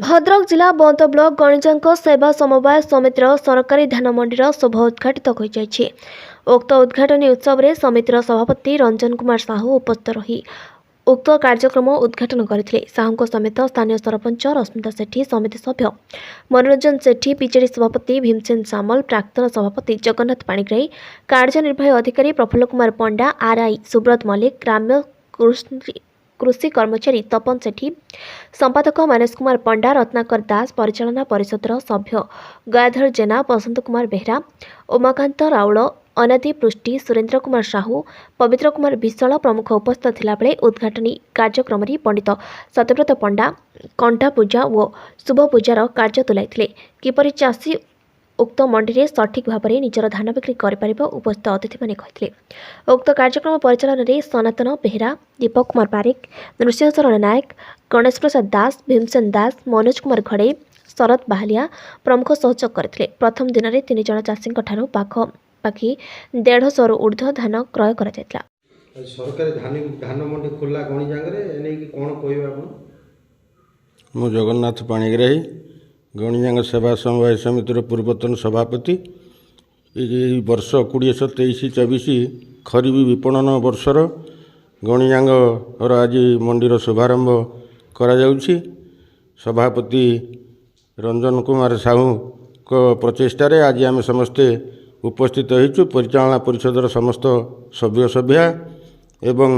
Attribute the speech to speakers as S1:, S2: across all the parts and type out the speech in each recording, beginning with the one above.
S1: भद्रक जिला बंत ब्लॉक गणिजांक सेवा समवाय समितिर सरकारी धान मंडीर शुभ उद्घाटित होइछि। उक्त उद्घाटनी उत्सव में समितिर सभापति रंजन कुमार साहू उपस्थित रही उक्त कार्यक्रम उद्घाटन करथिले। साहू समेत स्थानीय सरपंच रश्मिता सेठी, समिति सभ्य मनोरंजन सेठी, पिजेडी सभापति भीमसेन सामल, प्राक्तन सभापति जगन्नाथ पाणिग्राही, कार्यनिर्वाही अधिकारी प्रफुल्ल कुमार पंडा, आरआई सुब्रत मल्लिक, ग्राम्य कृषि कर्मचारी तपन सेठी, संपादक मानस कुमार पंडा, रत्नाकर दास, परिचालना परिषदर सभ्य गयाधर जेना, बसंत कुमार बेहरा, उमाकांत राउल, अनादि पृष्टि, सुरेन्द्र कुमार साहू, पवित्र कुमार विशाल प्रमुख उपस्थित थिला बेले उद्घाटनी कार्यक्रम पंडित सत्यव्रत पंडा कंठा पूजा और शुभ पूजार कार्य तुलाइथिले। किपरि चाषी उक्त मंडी में सठिक भाव में निजर धान बिक्री कर उपस्थित अतिथि मैंने कहते। उक्त कार्यक्रम परिचालन में सनातन बेहरा, दीपक कुमार पारिक, नृसिंहशरण नायक, गणेश प्रसाद दास, भीमसेन दास, मनोज कुमार घड़े, शरद बाहालिया प्रमुख सहयोग करथिले। प्रथम दिन में 3 जन चाषी पाखी 150 ऊर्ध्व धान क्रय कर
S2: सरकारी धान मंडी खोला गणिजांगे कौन कह
S3: मु जगन्नाथ पाणिग्राही गणिजांग सेवा समवाय समितिर पूर्वतन सभापति। ये वर्ष 2023-24 खरीफ विपणन वर्षर गणिजांग आज मंडीर शुभारंभ करा जाउछि। सभापति रंजन कुमार साहू को प्रचेष्टार आज आम समस्ते उपस्थित होइछु। परिचालना परिषदर समस्त सभ्य सभ्या एवं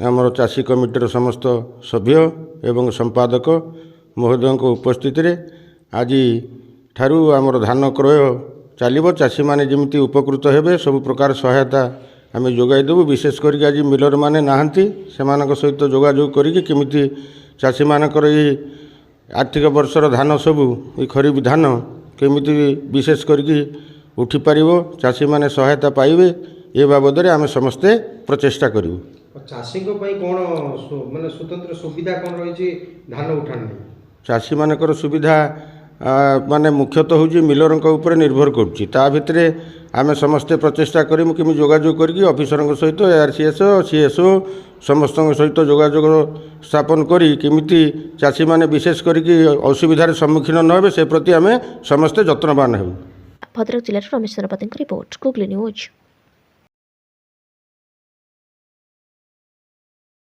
S3: आमर चाषी कमिटीर समस्त सभ्य एवं संपादक महोदय उपस्थित रे आज ठारू आमर धान क्रय चलिबो। चाषी माने जेमती उपकृत हेबे सब प्रकार सहायता आम जोगाई देबु। विशेष करके आज मिलर माने नाहंती सेमानक सहित जोगाजोग करिके केमिति चाषी मानकर ये आर्थिक वर्षर धान सबू ये खरीफ धान केमिति विशेष करके उठी पारिबो, चाषी माने सहायता पाइबे ए बाबद आम समस्ते प्रचेष्टा करूँ।
S2: चाषी कौन माने स्वतंत्र सुविधा कौन रही धान उठाण
S3: चाषी मानकर सुविधा माने मुख्यतः हूँ मिलर ऊपर निर्भर करुच्ची। ता भितर आम समस्ते प्रचेषा करूँ कि जोगाजोग करके ऑफिसर सहित ARCS CSO समस्त सहित जोगाजोग स्थापन करी केमिति चाषी माने विशेष करके असुविधार सम्मुखीन न हे से प्रति आम समस्ते यत्नवान हेबु।
S1: भद्रक जिला रमेश सेनापति रिपोर्ट, गुगली न्यूज।